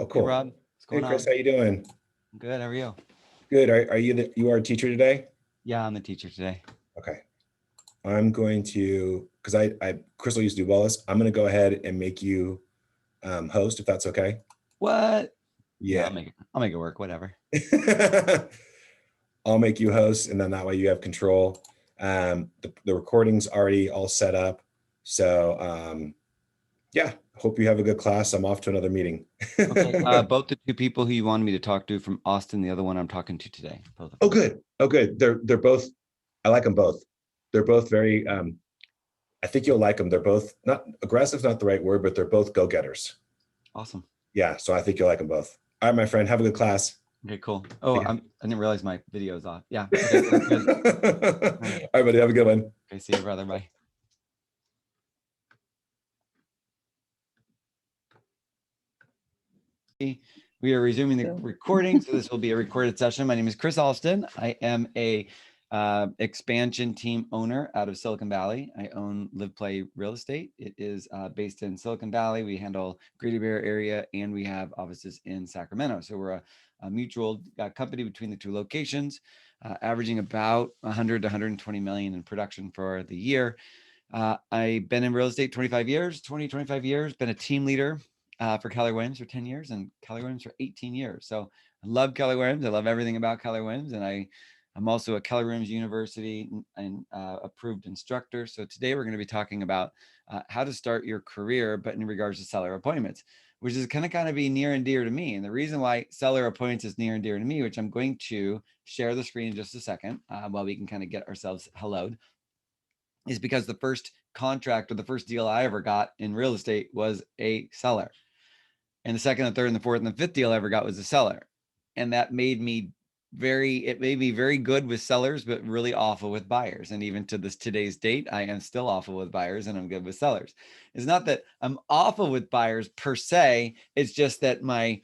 Oh, Hey cool. Rob, what's Hey, going Chris, on? how you doing? Good, how are you? Good. Are you are a teacher today? Yeah, I'm the teacher today. Okay. I'm going to, because Crystal used to do Wallace. I'm going to go ahead and make you host, if that's okay. What? Yeah, Yeah. I'll make it work, whatever. I'll make you host, and then that way you have control. The recording's already all set up. So, yeah, hope you have a good class. I'm off to another meeting. Okay, both the two people who you wanted me to talk to from Austin, the other one I'm talking to today, both of Oh, them. good. Oh, good. They're both, I like them both. They're both very, I think you'll like them. They're both not aggressive, not the right word, but they're both go-getters. Awesome. Yeah, so I think you'll like them both. All right, my friend, have a good class. Okay, cool. Oh, Yeah. I didn't realize my video is off. Yeah, All okay, sounds good. All right. right, buddy, have a good one. Okay, see you, brother. Bye. We are resuming the recording, so this will be a recorded session. My name is Chris Alston. I am a expansion team owner out of Silicon Valley. I own Live Play Real Estate. It is based in Silicon Valley. We handle Greater Bay Area, and we have offices in Sacramento. So we're a mutual company between the two locations, averaging about 100 to 120 million in production for the year. I've been in real estate 25 years, 25 years, been a team leader for Keller Williams for 10 years and Keller Williams for 18 years. So I love Keller Williams. I love everything about Keller Williams. And I'm also a Keller Williams University and approved instructor. So today we're going to be talking about how to start your career, but in regards to seller appointments, which is kind of be near and dear to me. And the reason why seller appointments is near and dear to me, which I'm going to share the screen in just a second while we can kind of get ourselves helloed, is because the first contract or the first deal I ever got in real estate was a seller. And the second and third and the fourth and the fifth deal I ever got was a seller. And that made me very good with sellers, but really awful with buyers. And even to today's date, I am still awful with buyers and I'm good with sellers. It's not that I'm awful with buyers per se. It's just that my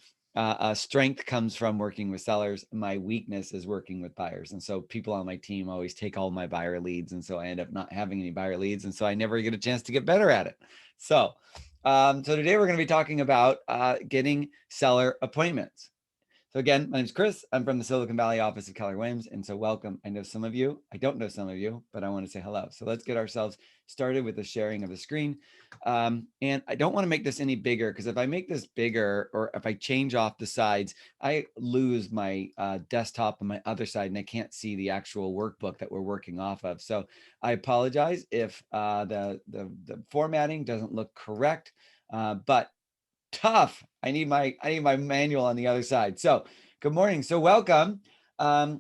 strength comes from working with sellers. My weakness is working with buyers. And so people on my team always take all my buyer leads. And so I end up not having any buyer leads. And so I never get a chance to get better at it. So today we're going to be talking about getting seller appointments. So again, my name is Chris. I'm from the Silicon Valley office of Keller Williams. And so welcome. I know some of you, I don't know some of you, but I want to say hello. So let's get ourselves started with the sharing of the screen. And I don't want to make this any bigger because if I make this bigger or if I change off the sides, I lose my desktop on my other side and I can't see the actual workbook that we're working off of. So I apologize if the formatting doesn't look correct, but tough. I need my manual on the other side. So good morning. So welcome.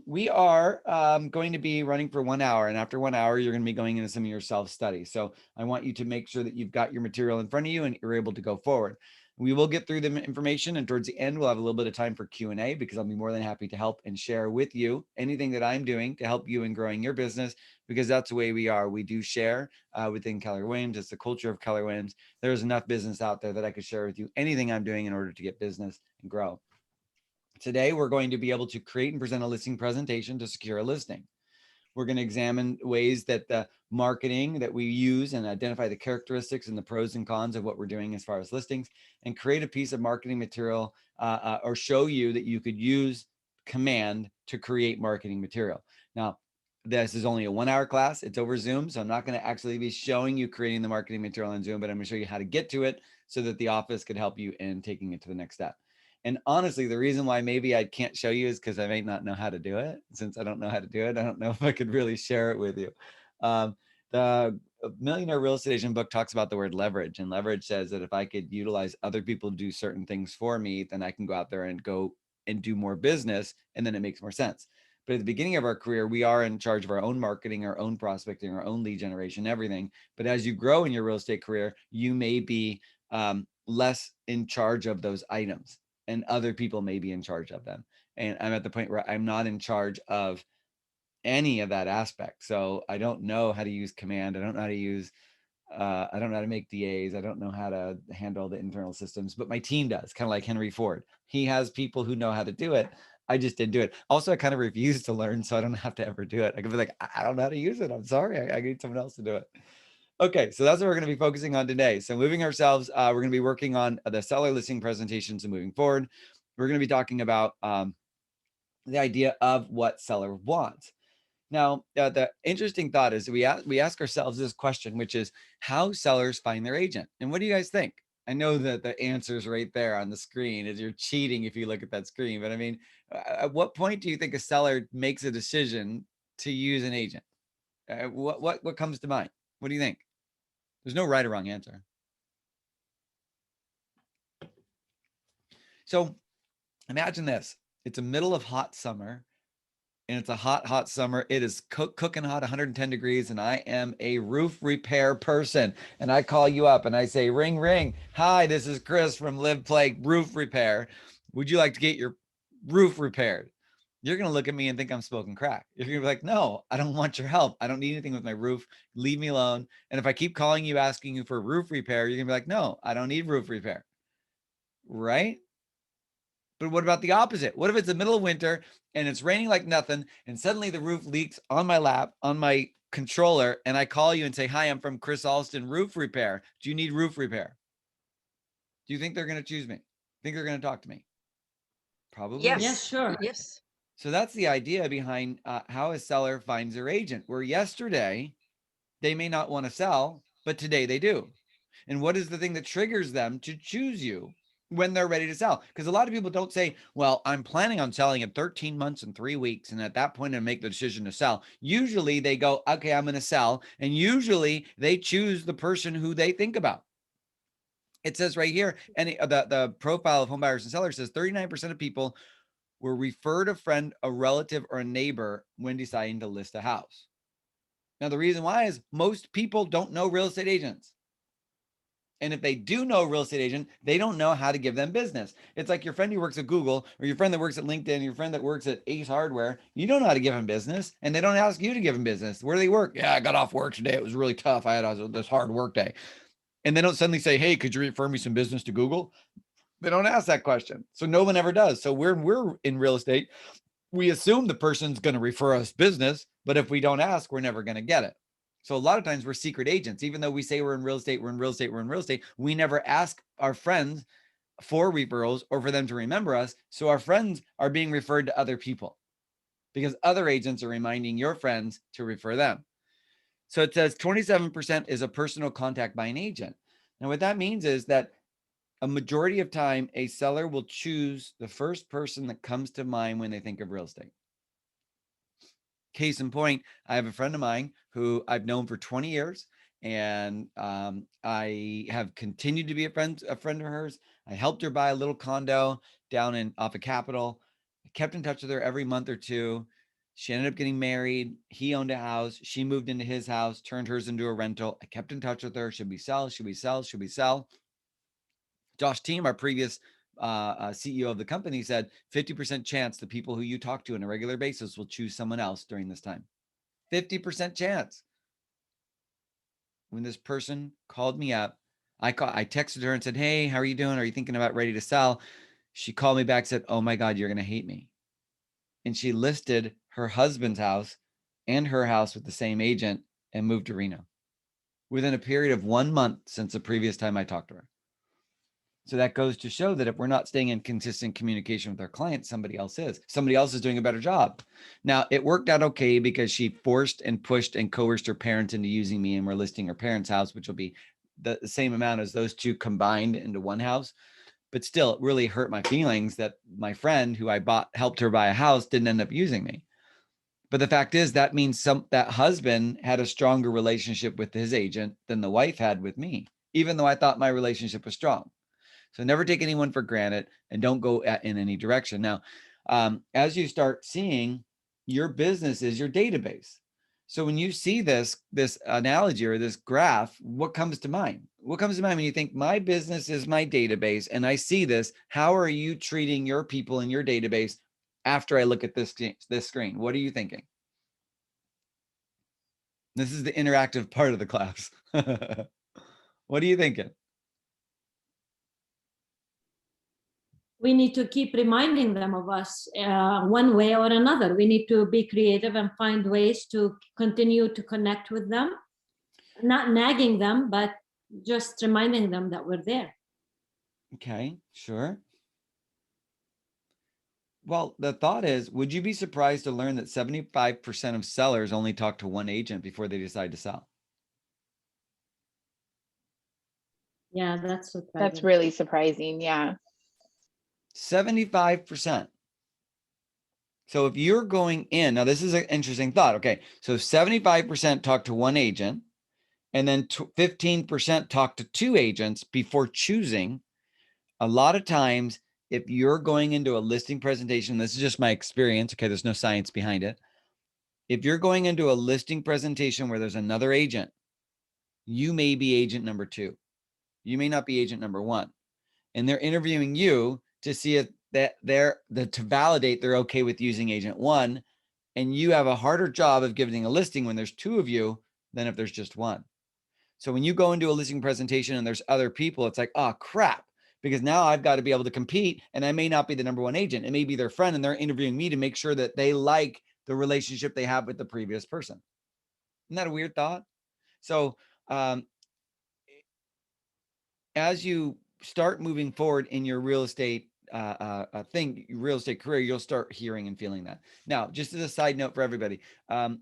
We are going to be running for 1 hour, and after 1 hour, you're going to be going into some of your self-study. So I want you to make sure that you've got your material in front of you and you're able to go forward. We will get through the information, and towards the end, we'll have a little bit of time for Q&A because I'll be more than happy to help and share with you anything that I'm doing to help you in growing your business, because that's the way we are. We do share within Keller Williams. It's the culture of Keller Williams. There's enough business out there that I could share with you anything I'm doing in order to get business and grow. Today, we're going to be able to create and present a listing presentation to secure a listing. We're going to examine ways that the marketing that we use and identify the characteristics and the pros and cons of what we're doing as far as listings, and create a piece of marketing material or show you that you could use Command to create marketing material. Now, this is only a 1 hour class. It's over Zoom. So I'm not going to actually be showing you creating the marketing material on Zoom, but I'm going to show you how to get to it so that the office could help you in taking it to the next step. And honestly, the reason why maybe I can't show you is because I may not know how to do it. Since I don't know how to do it, I don't know if I could really share it with you. The Millionaire Real Estate Agent book talks about the word leverage, and leverage says that if I could utilize other people to do certain things for me, then I can go out there and go and do more business, and then it makes more sense. But at the beginning of our career, we are in charge of our own marketing, our own prospecting, our own lead generation, everything. But as you grow in your real estate career, you may be less in charge of those items, and other people may be in charge of them. And I'm at the point where I'm not in charge of any of that aspect. So I don't know how to use Command. I don't know how to use, I don't know how to make DAs. I don't know how to handle the internal systems, but my team does, kind of like Henry Ford. He has people who know how to do it. I just didn't do it. Also, I kind of refuse to learn, so I don't have to ever do it. I could be like, I don't know how to use it. I'm sorry. I need someone else to do it. Okay, so that's what we're going to be focusing on today. So moving ourselves, we're going to be working on the seller listing presentations and moving forward. We're going to be talking about the idea of what seller wants. Now, the interesting thought is we ask ourselves this question, which is how sellers find their agent. And what do you guys think? I know that the answer is right there on the screen. Is you're cheating if you look at that screen. But I mean, at what point do you think a seller makes a decision to use an agent? What comes to mind? What do you think? There's no right or wrong answer. So imagine this. It's a middle of hot summer. And it's a hot summer. It is cooking hot, 110 degrees, and I am a roof repair person. And I call you up and I say, ring, ring. Hi, this is Chris from Live Play Roof Repair. Would you like to get your roof repaired? You're going to look at me and think I'm smoking crack. You're going to be like, no, I don't want your help. I don't need anything with my roof. Leave me alone. And if I keep calling you, asking you for roof repair, you're going to be like, no, I don't need roof repair. Right? But what about the opposite? What if it's the middle of winter and it's raining like nothing and suddenly the roof leaks on my lap, on my controller, and I call you and say, hi, I'm from Chris Alston Roof Repair. Do you need roof repair? Do you think they're going to choose me? Think they're going to talk to me? Probably. Yes. Yes, sure. Yes. So that's the idea behind how a seller finds their agent, where yesterday they may not want to sell, but today they do. And what is the thing that triggers them to choose you when they're ready to sell? Because a lot of people don't say, well, I'm planning on selling in 13 months and 3 weeks. And at that point, I make the decision to sell. Usually they go, okay, I'm going to sell. And usually they choose the person who they think about. It says right here, and the profile of home buyers and sellers says 39% of people will refer a friend, a relative, or a neighbor when deciding to list a house. Now, the reason why is most people don't know real estate agents. And if they do know a real estate agent, they don't know how to give them business. It's like your friend who works at Google, or your friend that works at LinkedIn, your friend that works at Ace Hardware. You don't know how to give them business, and they don't ask you to give them business. Where do they work? Yeah, I got off work today. It was really tough. I had this hard work day. And they don't suddenly say, hey, could you refer me some business to Google? They don't ask that question. So no one ever does. So we're in real estate. We assume the person's going to refer us business, but if we don't ask, we're never going to get it. So a lot of times we're secret agents. Even though we say we're in real estate, we're in real estate, we're in real estate, we never ask our friends for referrals or for them to remember us. So our friends are being referred to other people because other agents are reminding your friends to refer them. So it says 27% is a personal contact by an agent. Now, what that means is that a majority of time, a seller will choose the first person that comes to mind when they think of real estate. Case in point, I have a friend of mine who I've known for 20 years, and I have continued to be a friend of hers. I helped her buy a little condo down off of Capitol. I kept in touch with her every month or two. She ended up getting married. He owned a house. She moved into his house, turned hers into a rental. I kept in touch with her. Should we sell? Should we sell? Should we sell? Josh Team, our previous CEO of the company, said 50% chance the people who you talk to on a regular basis will choose someone else during this time. 50% chance. When this person called me up, I texted her and said, hey, how are you doing? Are you thinking about ready to sell? She called me back, said, oh my God, you're going to hate me. And she listed her husband's house and her house with the same agent and moved to Reno within a period of 1 month since the previous time I talked to her. So that goes to show that if we're not staying in consistent communication with our clients, somebody else is. Somebody else is doing a better job. Now, it worked out okay because she forced and pushed and coerced her parents into using me, and we're listing her parents' house, which will be the same amount as those two combined into one house. But still, it really hurt my feelings that my friend who I helped her buy a house didn't end up using me. But the fact is that means that husband had a stronger relationship with his agent than the wife had with me, even though I thought my relationship was strong. So never take anyone for granted and don't go in any direction. Now, as you start seeing, your business is your database. So when you see this analogy or this graph, what comes to mind? What comes to mind when you think my business is my database and I see this? How are you treating your people in your database after I look at this screen? What are you thinking? This is the interactive part of the class. What are you thinking? We need to keep reminding them of us one way or another. We need to be creative and find ways to continue to connect with them. not nagging them, but just reminding them that we're there. Okay, sure. Well, the thought is, would you be surprised to learn that 75% of sellers only talk to one agent before they decide to sell? Yeah, that's surprising. That's really surprising. Yeah. 75%. So if you're going in, now this is an interesting thought. Okay, so 75% talk to one agent, and then 15% talk to two agents before choosing. A lot of times, if you're going into a listing presentation, this is just my experience, okay, there's no science behind it. If you're going into a listing presentation where there's another agent, you may be agent number 2. You may not be agent number 1. And they're interviewing you to see if to validate they're okay with using agent 1. And you have a harder job of giving a listing when there's 2 of you than if there's just 1. So when you go into a listing presentation and there's other people, it's like, oh crap, because now I've got to be able to compete, and I may not be the number 1 agent. It may be their friend, and they're interviewing me to make sure that they like the relationship they have with the previous person. Isn't that a weird thought? So as you start moving forward in your real estate real estate career, you'll start hearing and feeling that. Now, just as a side note for everybody,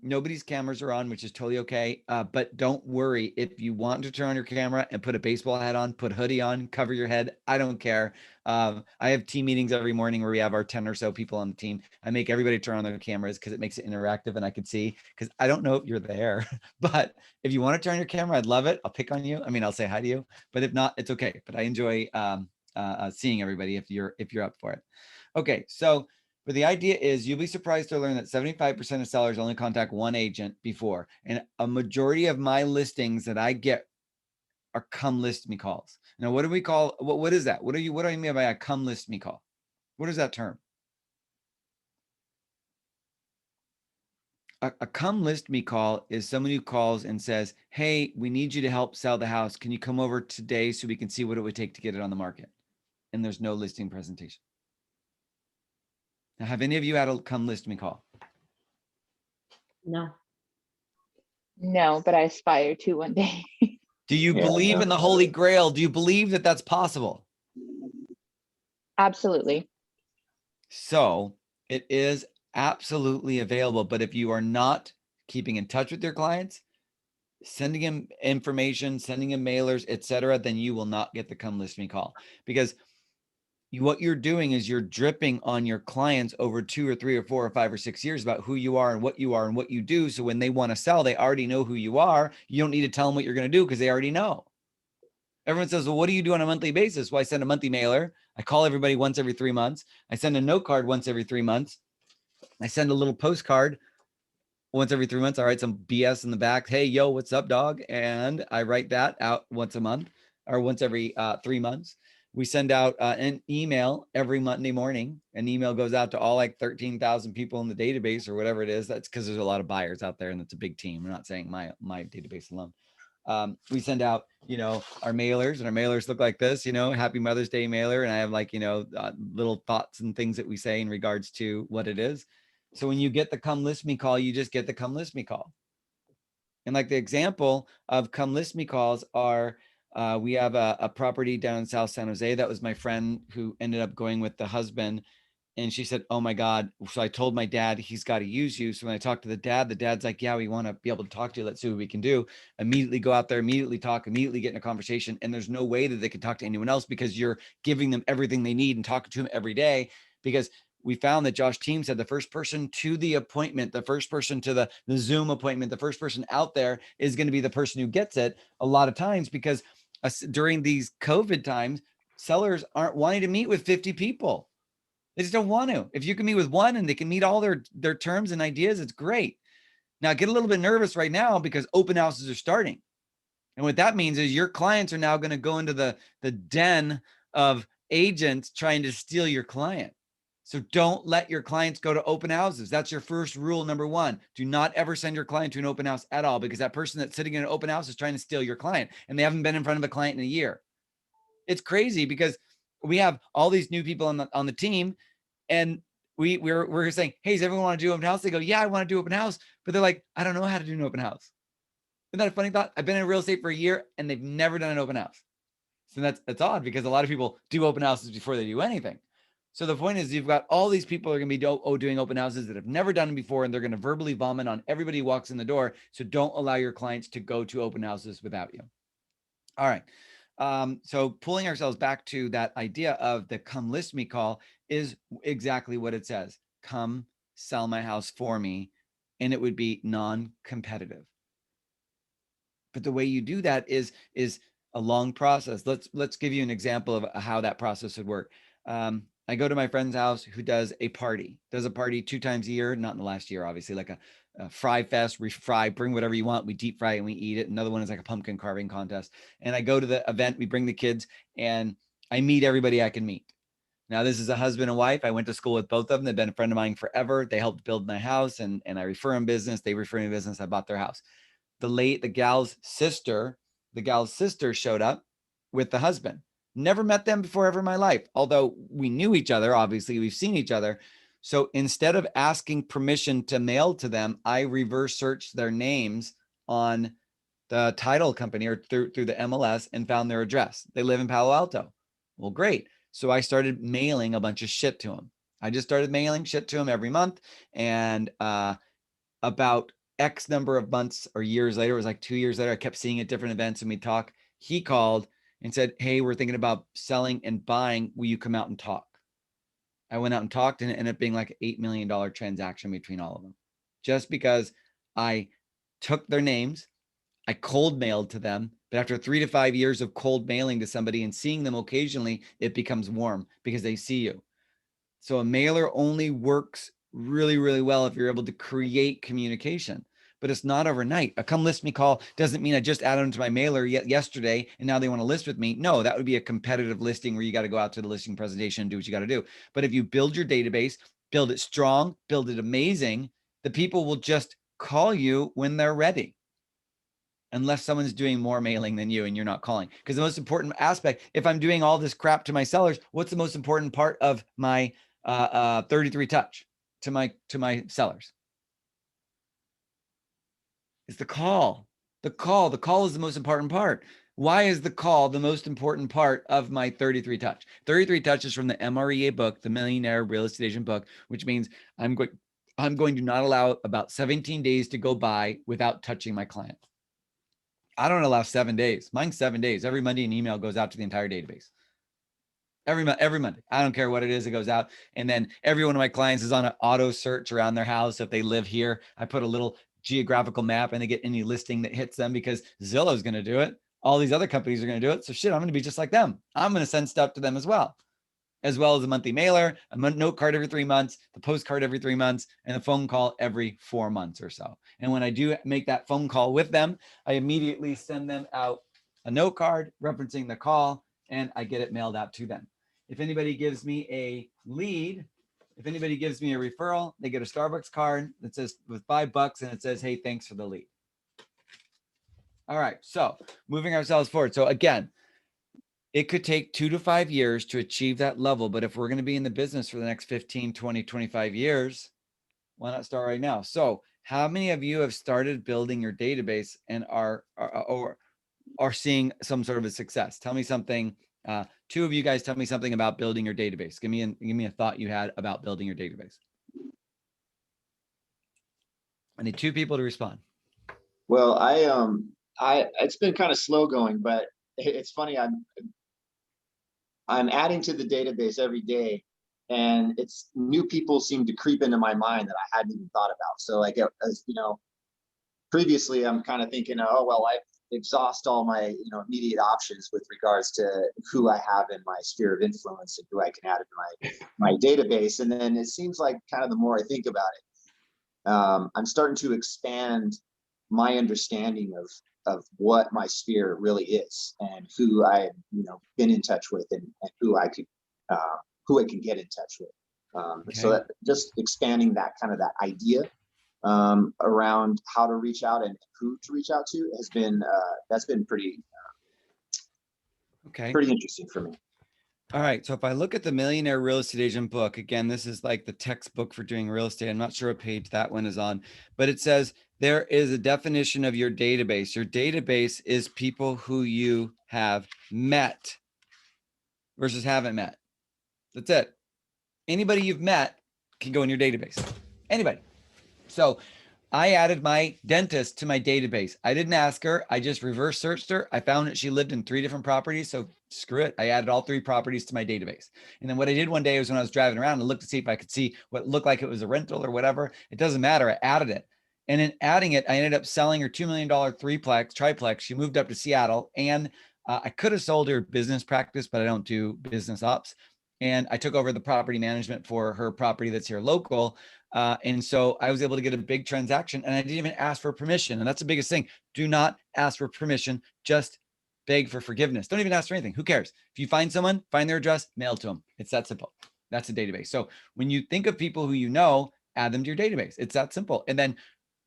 nobody's cameras are on, which is totally okay. But don't worry if you want to turn on your camera and put a baseball hat on, put a hoodie on, cover your head. I don't care. I have team meetings every morning where we have our 10 or so people on the team. I make everybody turn on their cameras because it makes it interactive and I can see, because I don't know if you're there, but if you want to turn your camera, I'd love it. I'll pick on you. I mean, I'll say hi to you, but if not, it's okay. But I enjoy seeing everybody if you're up for it. Okay, so but the idea is you'll be surprised to learn that 75% of sellers only contact one agent before, and a majority of my listings that I get are come list me calls. Now, what do we call what is that? What do I mean by a come list me call? What is that term? A come list me call is someone who calls and says, hey, we need you to help sell the house. Can you come over today so we can see what it would take to get it on the market? And there's no listing presentation. Now, have any of you had a come list me call? No. No, but I aspire to one day. Do you believe in the Holy Grail? Do you believe that that's possible? Absolutely. So it is absolutely available. But if you are not keeping in touch with your clients, sending them information, sending them mailers, etc., then you will not get the come list me call, because what you're doing is you're dripping on your clients over 2 or 3 or 4 or 5 or 6 years about who you are and what you do. So when they want to sell, they already know who you are. You don't need to tell them what you're going to do because they already know. Everyone says, well, what do you do on a monthly basis? Well, I send a monthly mailer. I call everybody once every 3 months. I send a note card once every 3 months. I send a little postcard once every 3 months. I write some BS in the back. Hey, yo, what's up, dog? And I write that out once a month or once every 3 months. We send out an email every Monday morning. An email goes out to all like 13,000 people in the database or whatever it is. That's because there's a lot of buyers out there and it's a big team. I'm not saying my database alone. We send out, our mailers, and our mailers look like this, Happy Mother's Day mailer. And I have like, little thoughts and things that we say in regards to what it is. So when you get the come list me call, you just get the come list me call. And like the example of come list me calls are, we have a property down in South San Jose. That was my friend who ended up going with the husband. And she said, oh my God. So I told my dad, he's got to use you. So when I talked to the dad's like, yeah, we want to be able to talk to you. Let's see what we can do. Immediately go out there, immediately talk, immediately get in a conversation. And there's no way that they can talk to anyone else because you're giving them everything they need and talking to them every day. Because we found that Josh Team said the first person to the appointment, the first person to the Zoom appointment, the first person out there is going to be the person who gets it a lot of times, because during these COVID times, sellers aren't wanting to meet with 50 people. They just don't want to. If you can meet with one and they can meet all their terms and ideas, it's great. Now get a little bit nervous right now because open houses are starting. And what that means is your clients are now going to go into the den of agents trying to steal your client. So don't let your clients go to open houses. That's your first rule, number 1. Do not ever send your client to an open house at all, because that person that's sitting in an open house is trying to steal your client and they haven't been in front of a client in a year. It's crazy because we have all these new people on the team, and we're saying, hey, does everyone want to do open house? They go, yeah, I want to do open house. But they're like, I don't know how to do an open house. Isn't that a funny thought? I've been in real estate for a year and they've never done an open house. So that's odd because a lot of people do open houses before they do anything. So the point is you've got all these people are going to be doing open houses that have never done it before, and they're going to verbally vomit on everybody who walks in the door. So don't allow your clients to go to open houses without you. All right. So pulling ourselves back to that idea of the come list me call is exactly what it says. Come sell my house for me. And it would be non-competitive. But the way you do that is a long process. Let's give you an example of how that process would work. I go to my friend's house who does a party 2 times a year, not in the last year, obviously, like a fry fest. We fry, bring whatever you want. We deep fry and we eat it. Another one is like a pumpkin carving contest. And I go to the event, we bring the kids, and I meet everybody I can meet. Now, this is a husband and wife. I went to school with both of them. They've been a friend of mine forever. They helped build my house, and I refer them business. They refer me business. I bought their house. The gal's sister showed up with the husband. Never met them before ever in my life. Although we knew each other, obviously we've seen each other. So instead of asking permission to mail to them, I reverse searched their names on the title company or through the MLS and found their address. They live in Palo Alto. Well, great. So I started mailing a bunch of shit to them. I just started mailing shit to them every month. And about X number of months or years later, it was like 2 years later, I kept seeing at different events and we talk. He called and said, hey, we're thinking about selling and buying. Will you come out and talk? I went out and talked, and it ended up being like an $8 million transaction between all of them. Just because I took their names, I cold mailed to them, but after 3 to 5 years of cold mailing to somebody and seeing them occasionally, it becomes warm because they see you. So a mailer only works really, really well if you're able to create communication, but it's not overnight. A come list me call doesn't mean I just added them to my mailer yesterday and now they want to list with me. No, that would be a competitive listing where you got to go out to the listing presentation and do what you got to do. But if you build your database, build it strong, build it amazing, the people will just call you when they're ready. Unless someone's doing more mailing than you and you're not calling. Because the most important aspect, if I'm doing all this crap to my sellers, what's the most important part of my 33 touch to my sellers? It's the call. The call is the most important part. Why is the call the most important part of my 33 touch? 33 touch is from the MREA book, the Millionaire Real Estate Agent book, which means I'm going to not allow about 17 days to go by without touching my client. I don't allow 7 days. Mine's 7 days. Every Monday, an email goes out to the entire database. Every Monday. I don't care what it is, it goes out. And then every one of my clients is on an auto search around their house. If they live here, I put a little geographical map and they get any listing that hits them because Zillow's going to do it. All these other companies are going to do it. So shit, I'm going to be just like them. I'm going to send stuff to them as well as a monthly mailer, a note card every 3 months, the postcard every 3 months, and a phone call every 4 months or so. And when I do make that phone call with them, I immediately send them out a note card referencing the call, and I get it mailed out to them. If anybody gives me a lead, if anybody gives me a referral, they get a Starbucks card that says with $5 and it says, hey, thanks for the lead. All right, so moving ourselves forward. So again, it could take 2 to 5 years to achieve that level. But if we're going to be in the business for the next 15, 20, 25 years, why not start right now? So how many of you have started building your database and are seeing some sort of a success? Tell me something. 2 of you guys tell me something about building your database. Give me a thought you had about building your database. I need 2 people to respond. Well, it's been kind of slow going, but it's funny. I'm adding to the database every day, and it's new people seem to creep into my mind that I hadn't even thought about. So like, as you know, previously I'm kind of thinking, oh, well, I exhaust all my, immediate options with regards to who I have in my sphere of influence and who I can add into my database. And then it seems like kind of the more I think about it, I'm starting to expand my understanding of what my sphere really is and who I, been in touch with and who I can get in touch with. Okay. So that just expanding that kind of that idea around how to reach out and who to reach out to has been that's been pretty interesting for me. All right. So if I look at the Millionaire Real Estate Agent book, again, this is like the textbook for doing real estate. I'm not sure what page that one is on, but it says there is a definition of your database. Your database is people who you have met versus haven't met. That's it. Anybody you've met can go in your database. Anybody. So I added my dentist to my database. I didn't ask her. I just reverse searched her. I found that she lived in 3 different properties. So screw it. I added all 3 properties to my database. And then what I did one day was when I was driving around and looked to see if I could see what looked like it was a rental or whatever. It doesn't matter. I added it. And in adding it, I ended up selling her $2 million triplex. She moved up to Seattle, and I could have sold her business practice, but I don't do business ops. And I took over the property management for her property that's here local. And so I was able to get a big transaction, and I didn't even ask for permission. And that's the biggest thing. Do not ask for permission. Just beg for forgiveness. Don't even ask for anything. Who cares? If you find someone, find their address, mail it to them. It's that simple. That's a database. So when you think of people who you know, add them to your database. It's that simple. And then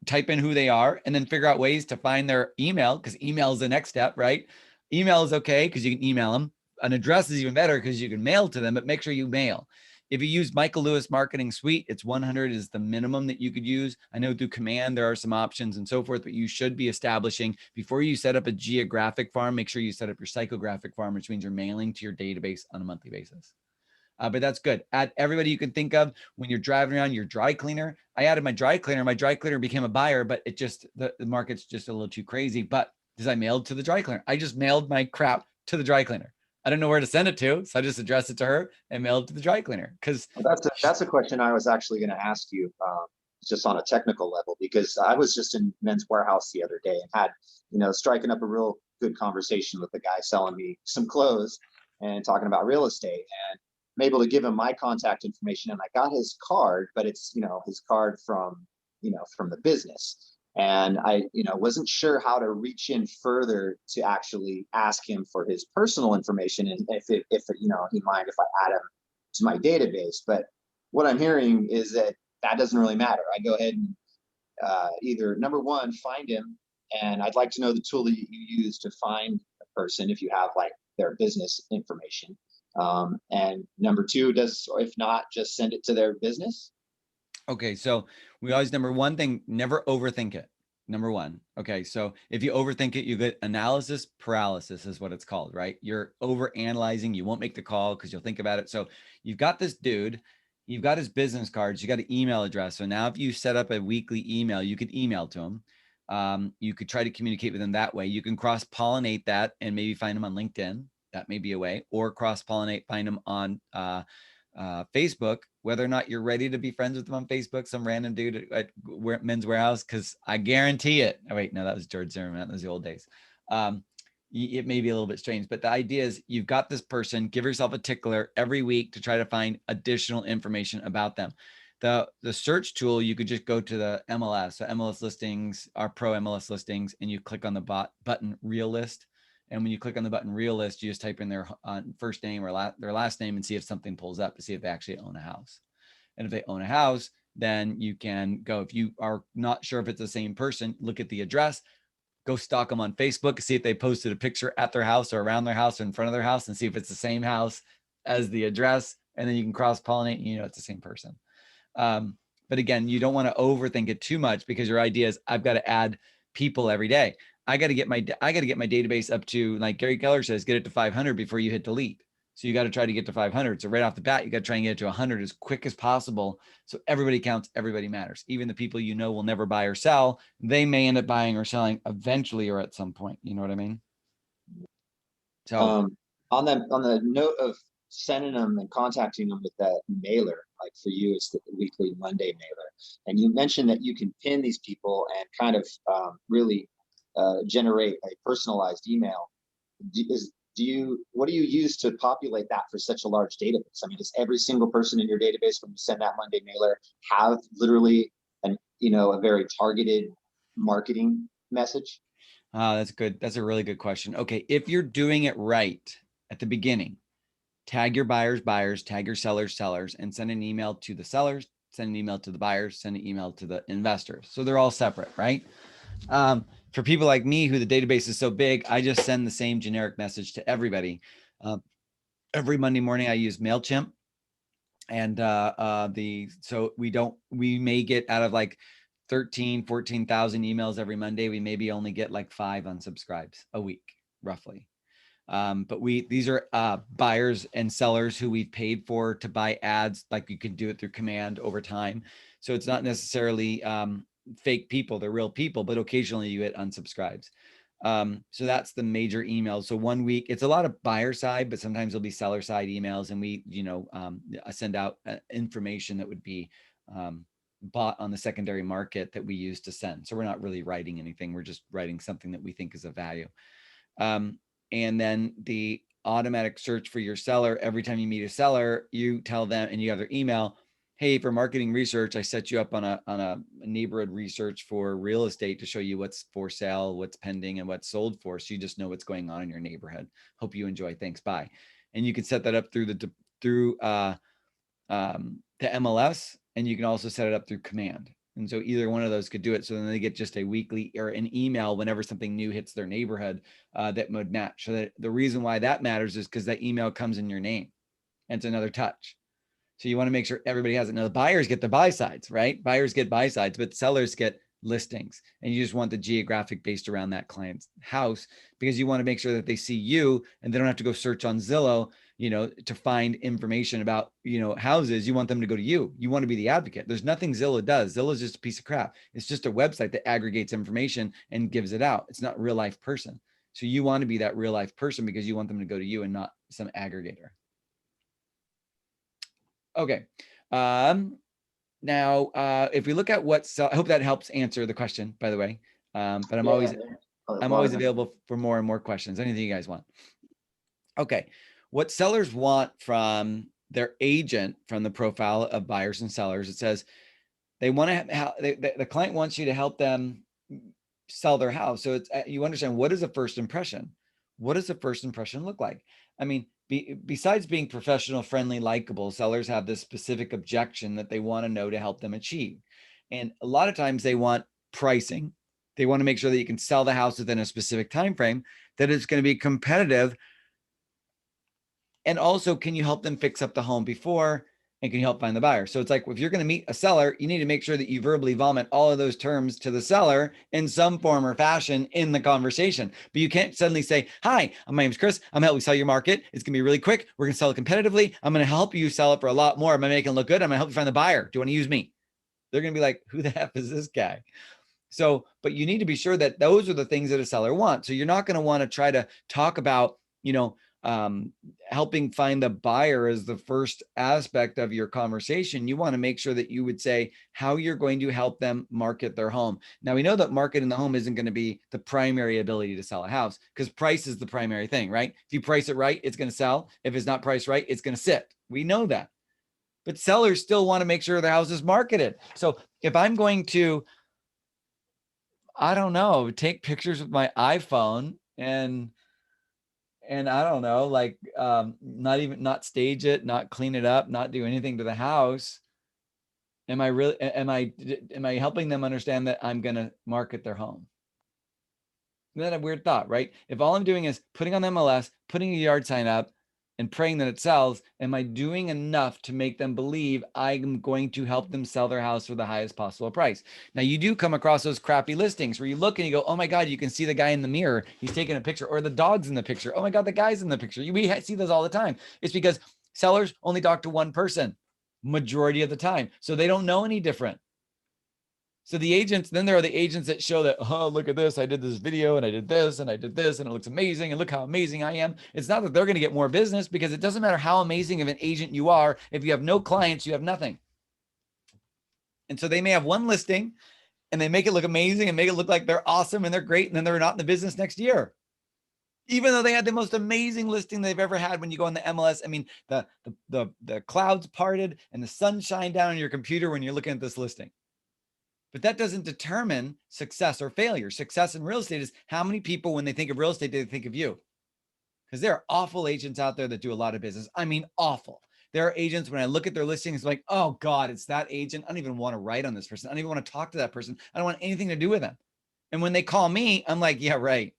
type in who they are, and then figure out ways to find their email, because email is the next step, right? Email is okay because you can email them. An address is even better because you can mail to them, but make sure you mail. If you use Michael Lewis Marketing Suite, it's 100 is the minimum that you could use. I know through Command, there are some options and so forth, but you should be establishing before you set up a geographic farm, make sure you set up your psychographic farm, which means you're mailing to your database on a monthly basis. But that's good. Add everybody you can think of when you're driving around your dry cleaner. I added my dry cleaner. My dry cleaner became a buyer, but it just, the market's just a little too crazy. But because I mailed to the dry cleaner, I just mailed my crap to the dry cleaner. I don't know where to send it to, so I just addressed it to her and mailed it to the dry cleaner. Because that's a question I was actually going to ask you, just on a technical level, because I was just in Men's Warehouse the other day and had, striking up a real good conversation with the guy selling me some clothes and talking about real estate. And I'm able to give him my contact information, and I got his card, but it's, his card from the business. And I, wasn't sure how to reach in further to actually ask him for his personal information, and if he'd mind if I add him to my database. But what I'm hearing is that doesn't really matter. I go ahead and either, number one, find him, and I'd like to know the tool that you use to find a person if you have like their business information. And number two, if not, just send it to their business. Okay, so we always, number one thing, never overthink it. Number one. Okay, so if you overthink it, you get analysis paralysis is what it's called, right? You're over analyzing. You won't make the call because you'll think about it. So you've got this dude, you've got his business cards, you got an email address. So now if you set up a weekly email, you could email to him. You could try to communicate with him that way. You can cross-pollinate that and maybe find him on LinkedIn. That may be a way, or cross-pollinate, find him on Facebook, whether or not you're ready to be friends with them on Facebook, some random dude at Men's Warehouse, because I guarantee it. Oh, wait, no, that was George Zimmerman. That was the old days. It may be a little bit strange, but the idea is you've got this person, give yourself a tickler every week to try to find additional information about them. The search tool, you could just go to the MLS. So MLS listings are pro MLS listings, and you click on the button Real List. And when you click on the button Real List, you just type in their first name or their last name and see if something pulls up to see if they actually own a house. And if they own a house, then you can go, if you are not sure if it's the same person, look at the address, go stalk them on Facebook, see if they posted a picture at their house or around their house or in front of their house, and see if it's the same house as the address. And then you can cross-pollinate and it's the same person. But again, you don't want to overthink it too much, because your idea is, I've got to add people every day. I got to get my database up to, like Gary Keller says, get it to 500 before you hit delete. So you got to try to get to 500. So right off the bat, you got to try and get it to 100 as quick as possible. So everybody counts, everybody matters. Even the people will never buy or sell, they may end up buying or selling eventually or at some point. You know what I mean? So on the note of sending them and contacting them with that mailer, like for you, it's the weekly Monday mailer. And you mentioned that you can pin these people and kind of really generate a personalized email. What do you use to populate that for such a large database? I mean, does every single person in your database, when you send that Monday mailer, have literally a very targeted marketing message? That's good. That's a really good question. Okay, if you're doing it right at the beginning, tag your buyers, tag your sellers, and send an email to the sellers, send an email to the buyers, send an email to the investors. So they're all separate, right? For people like me, who the database is so big, I just send the same generic message to everybody. Every Monday morning, I use MailChimp, and we may get out of like 14,000 emails every Monday, we maybe only get like 5 unsubscribes a week, roughly. But these are buyers and sellers who we've paid for to buy ads. Like you can do it through command over time. So it's not necessarily fake people, they're real people, but occasionally you get unsubscribes. So that's the major emails. So 1 week, it's a lot of buyer side, but sometimes there'll be seller side emails, and we, send out information that would be bought on the secondary market that we use to send. So we're not really writing anything. We're just writing something that we think is of value. And then the automatic search for your seller, every time you meet a seller, you tell them, and you have their email, hey, for marketing research, I set you up on a neighborhood research for real estate to show you what's for sale, what's pending, and what's sold for. So you just know what's going on in your neighborhood. Hope you enjoy. Thanks. Bye. And you can set that up through the MLS, and you can also set it up through command. And so either one of those could do it. So then they get just a weekly or an email whenever something new hits their neighborhood that would match. So that the reason why that matters is because that email comes in your name, and it's another touch. So you want to make sure everybody has it. Now the buyers get the buy sides, right? Buyers get buy sides, but sellers get listings. And you just want the geographic based around that client's house, because you want to make sure that they see you and they don't have to go search on Zillow, to find information about, houses. You want them to go to you. You want to be the advocate. There's nothing Zillow does. Zillow is just a piece of crap. It's just a website that aggregates information and gives it out. It's not a real life person. So you want to be that real life person because you want them to go to you and not some aggregator. Okay. Now, if we look at I hope that helps answer the question, by the way. But I'm always available for more and more questions. Anything you guys want. Okay. What sellers want from their agent, from the profile of buyers and sellers, it says they want to the client wants you to help them sell their house. So it's, you understand, what is a first impression? What does a first impression look like? I mean, besides being professional, friendly, likable, sellers have this specific objection that they want to know to help them achieve. And a lot of times they want pricing. They want to make sure that you can sell the house within a specific time frame, that it's going to be competitive. And also, can you help them fix up the home before? And can you help find the buyer? So it's like, if you're going to meet a seller, you need to make sure that you verbally vomit all of those terms to the seller in some form or fashion in the conversation. But you can't suddenly say, hi, my name's Chris. I'm helping sell your market. It's going to be really quick. We're going to sell it competitively. I'm going to help you sell it for a lot more. I'm going to make it look good. I'm going to help you find the buyer. Do you want to use me? They're going to be like, who the F is this guy? So, but you need to be sure that those are the things that a seller wants. So you're not going to want to try to talk about, helping find the buyer as the first aspect of your conversation. You want to make sure that you would say how you're going to help them market their home. Now, we know that marketing the home isn't going to be the primary ability to sell a house, because price is the primary thing, right? If you price it right, it's going to sell. If it's not priced right, it's going to sit. We know that. But sellers still want to make sure their house is marketed. So if I'm going to, I don't know, take pictures with my iPhone and I don't know, like not stage it, not clean it up, not do anything to the house, am I helping them understand that I'm going to market their home? Isn't that a weird thought, right? If all I'm doing is putting on the MLS, putting a yard sign up, and praying that it sells, am I doing enough to make them believe I'm going to help them sell their house for the highest possible price? Now, you do come across those crappy listings where you look and you go, oh my God, you can see the guy in the mirror. He's taking a picture, or the dog's in the picture. Oh my God, the guy's in the picture. We see those all the time. It's because sellers only talk to one person majority of the time. So they don't know any different. So the agents, then there are the agents that show that, oh, look at this. I did this video and I did this and I did this and it looks amazing. And look how amazing I am. It's not that they're going to get more business, because it doesn't matter how amazing of an agent you are. If you have no clients, you have nothing. And so they may have one listing and they make it look amazing and make it look like they're awesome and they're great. And then they're not in the business next year, even though they had the most amazing listing they've ever had. When you go on the MLS, I mean, the clouds parted and the sun shined down on your computer when you're looking at this listing. But that doesn't determine success or failure. Success in real estate is how many people, when they think of real estate, they think of you. Because there are awful agents out there that do a lot of business. I mean, awful. There are agents, when I look at their listings, like, oh God, it's that agent. I don't even want to write on this person. I don't even want to talk to that person. I don't want anything to do with them. And when they call me, I'm like, yeah, right.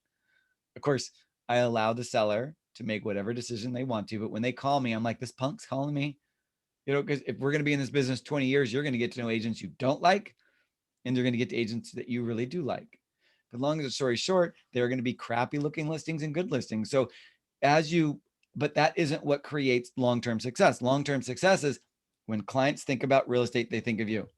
Of course, I allow the seller to make whatever decision they want to. But when they call me, I'm like, this punk's calling me. Because if we're going to be in this business 20 years, you're going to get to know agents you don't like. and they're going to get to agents that you really do like. But long as the story short, there are going to be crappy looking listings and good listings. So but that isn't what creates long-term success. Long-term success is when clients think about real estate, they think of you.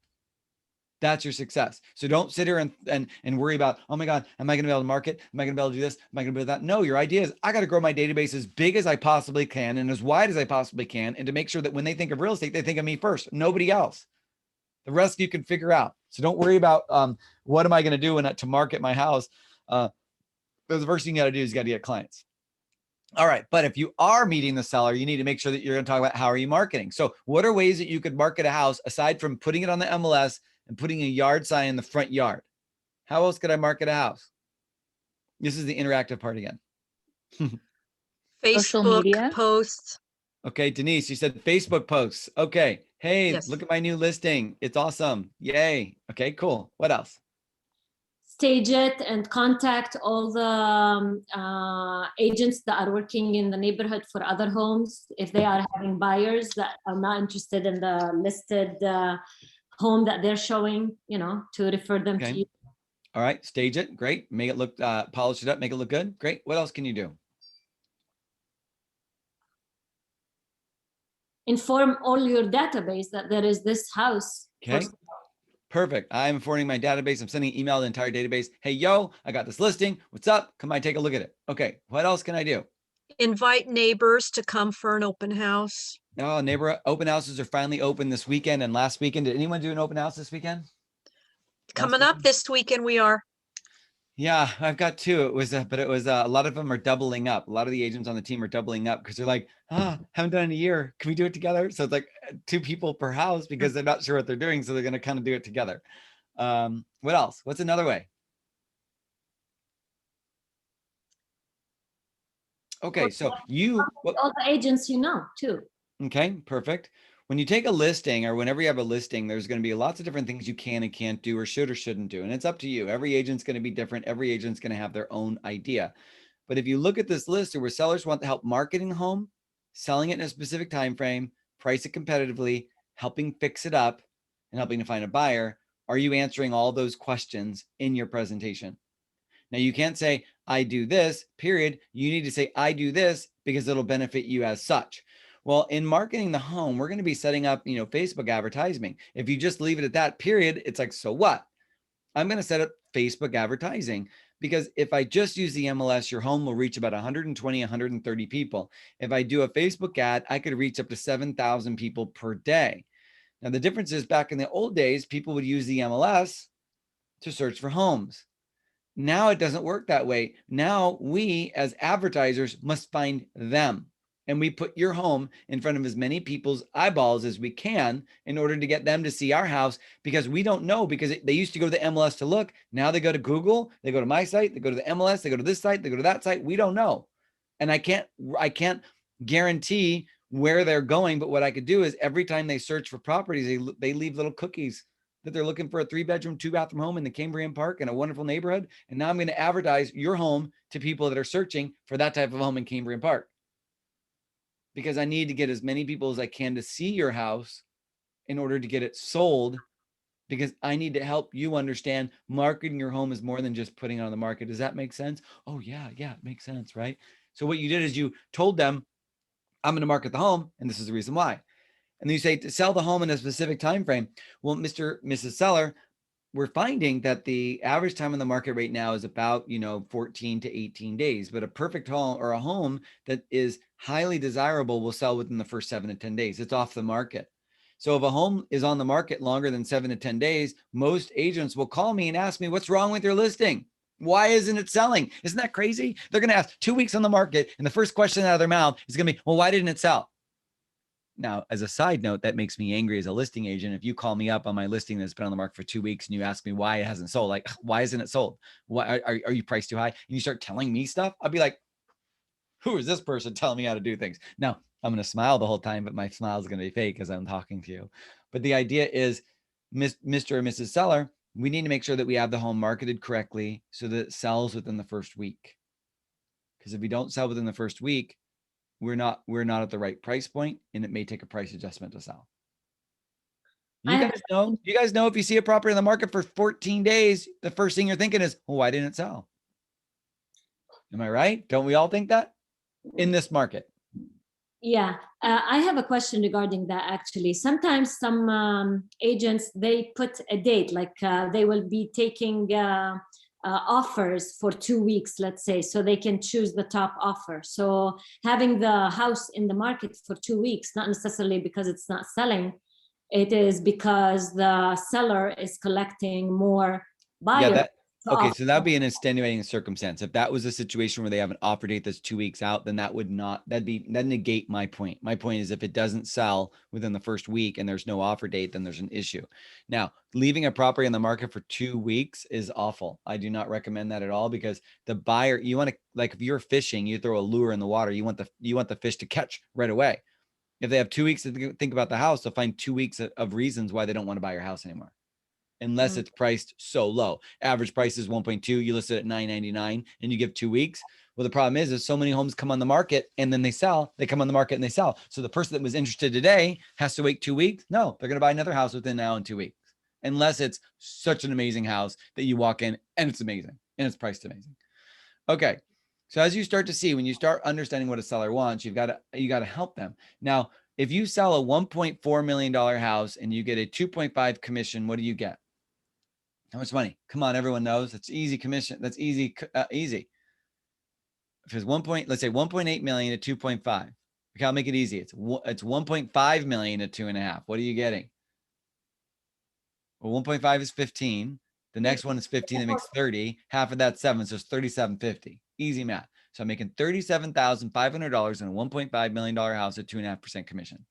That's your success. So don't sit here and worry about, oh my God, am I going to be able to market? Am I going to be able to do this? Am I going to do that? No, your idea is I got to grow my database as big as I possibly can and as wide as I possibly can. And to make sure that when they think of real estate, they think of me first, nobody else. The rest you can figure out. So don't worry about what am I going to do to market my house. But the first thing you got to do is you got to get clients. All right. But if you are meeting the seller, you need to make sure that you're going to talk about how are you marketing. So what are ways that you could market a house aside from putting it on the MLS and putting a yard sign in the front yard? How else could I market a house? This is the interactive part again. Social Facebook media. posts. Okay, Denise, you said Facebook posts. Okay. Hey, Yes. look at my new listing. It's awesome. Yay. Okay, cool. What else? Stage it and contact all the agents that are working in the neighborhood for other homes. If they are having buyers that are not interested in the listed home that they're showing, to refer them to Okay. you. All right. Stage it. Great. Make it look, polish it up, make it look good. Great. What else can you do? Inform all your database that there is this house. for Okay. Perfect. I'm forwarding my database. I'm sending an email to the entire database. Hey, yo, I got this listing. What's up? Come by, take a look at it. Okay. What else can I do? Invite neighbors to come for an open house. Oh, neighbor open houses are finally open this weekend and last weekend. Did anyone do an open house this weekend? Coming up this weekend, we are. Yeah, I've got two. It was, but it was a lot of them are doubling up. A lot of the agents on the team are doubling up because they're like, haven't done it in a year. Can we do it together? So it's like 2 people per house because they're not sure what they're doing. So they're going to kind of do it together. What else? What's another way? Okay, so all the agents too. Okay, perfect. When you take a listing or whenever you have a listing, there's going to be lots of different things you can and can't do or should or shouldn't do. And it's up to you. Every agent's going to be different. Every agent's going to have their own idea. But if you look at this list where sellers want help marketing the home, selling it in a specific time frame, price it competitively, helping fix it up, and helping to find a buyer, are you answering all those questions in your presentation? Now, you can't say, I do this, period. You need to say, I do this because it'll benefit you as such. Well, in marketing the home, we're going to be setting up, Facebook advertising. If you just leave it at that period, it's like, so what? I'm going to set up Facebook advertising because if I just use the MLS, your home will reach about 120, 130 people. If I do a Facebook ad, I could reach up to 7,000 people per day. Now, the difference is back in the old days, people would use the MLS to search for homes. Now it doesn't work that way. Now we as advertisers must find them. And we put your home in front of as many people's eyeballs as we can in order to get them to see our house, because we don't know, because they used to go to the MLS to look. Now they go to Google, they go to my site, they go to the MLS, they go to this site, they go to that site. We don't know. And I can't guarantee where they're going. But what I could do is every time they search for properties, they leave little cookies that they're looking for a 3-bedroom, 2-bathroom home in the Cambrian Park in a wonderful neighborhood. And now I'm going to advertise your home to people that are searching for that type of home in Cambrian Park, because I need to get as many people as I can to see your house in order to get it sold, because I need to help you understand marketing your home is more than just putting it on the market. Does that make sense? Oh yeah, it makes sense, right? So what you did is you told them, I'm going to market the home, and this is the reason why. And then you say to sell the home in a specific time frame. Well, Mrs. Seller, we're finding that the average time on the market right now is about 14 to 18 days. But a perfect home or a home that is highly desirable will sell within the first 7 to 10 days. It's off the market. So if a home is on the market longer than 7 to 10 days, most agents will call me and ask me, what's wrong with your listing? Why isn't it selling? Isn't that crazy? They're going to ask 2 weeks on the market, and the first question out of their mouth is going to be, well, why didn't it sell? Now, as a side note, that makes me angry as a listing agent. If you call me up on my listing that's been on the market for 2 weeks and you ask me why it hasn't sold, like, why isn't it sold? Why are you priced too high? And you start telling me stuff, I'll be like, who is this person telling me how to do things? Now, I'm going to smile the whole time, but my smile is going to be fake as I'm talking to you. But the idea is, Mr. or Mrs. Seller, we need to make sure that we have the home marketed correctly so that it sells within the first week. Because if we don't sell within the first week, we're not at the right price point, and it may take a price adjustment to sell. You have guys know, you guys know if you see a property on the market for 14 days, the first thing you're thinking is, well, why didn't it sell? Am I right? Don't we all think that in this market? Yeah, I have a question regarding that actually. Sometimes some agents, they put a date, like they will be taking offers for 2 weeks, let's say, so they can choose the top offer. So having the house in the market for 2 weeks, not necessarily because it's not selling, it is because the seller is collecting more buyers. Yeah, okay, offer. so that'd be an extenuating circumstance. If that was a situation where they have an offer date that's 2 weeks out, then that'd negate my point. My point is if it doesn't sell within the first week and there's no offer date, then there's an issue. Now, leaving a property on the market for 2 weeks is awful. I do not recommend that at all, because the buyer, you want to, like if you're fishing, you throw a lure in the water, you want the fish to catch right away. If they have 2 weeks to think about the house, they'll find 2 weeks of reasons why they don't want to buy your house anymore, unless it's priced so low. Average price is 1.2. You list it at $999 and you give 2 weeks. Well, the problem is so many homes come on the market and then they sell. They come on the market and they sell. So the person that was interested today has to wait 2 weeks. No, they're going to buy another house within now and 2 weeks, unless it's such an amazing house that you walk in and it's amazing and it's priced amazing. Okay. So as you start to see, when you start understanding what a seller wants, you got to help them. Now, if you sell a $1.4 million house and you get a 2.5 commission, what do you get? How much money? Come on, everyone knows. It's easy commission. That's easy. Easy. If it's let's say 1.8 million to 2.5. Okay, I'll make it easy. It's 1.5 million to 2.5. What are you getting? Well, 1.5 is 15. The next one is 15. That makes 30. Half of that's 7. So it's 37.50. Easy math. So I'm making $37,500 in a $1.5 million house at 2.5% commission.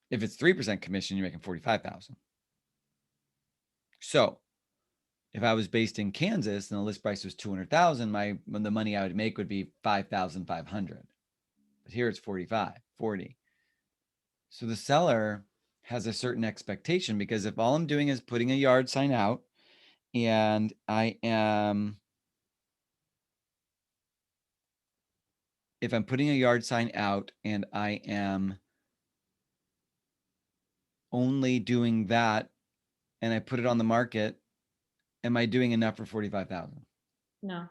If it's 3% commission, you're making $45,000. So if I was based in Kansas and the list price was 200,000, the money I would make would be 5,500. But here it's 40. So the seller has a certain expectation, because if all I'm doing is putting a yard sign out and if I'm putting a yard sign out and I am only doing that and I put it on the market, am I doing enough for 45,000? No. Do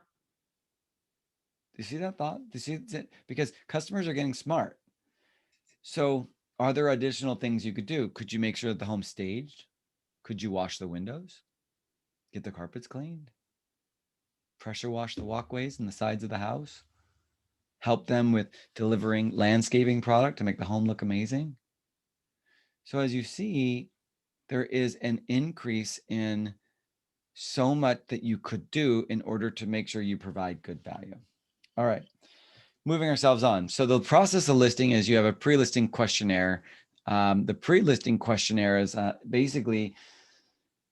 you see that thought? Do you see it? Because customers are getting smart. So are there additional things you could do? Could you make sure that the home's staged? Could you wash the windows? Get the carpets cleaned? Pressure wash the walkways and the sides of the house? Help them with delivering landscaping product to make the home look amazing? So as you see, there is an increase in so much that you could do in order to make sure you provide good value. All right, moving ourselves on. So the process of listing is you have a pre-listing questionnaire. The pre-listing questionnaire is basically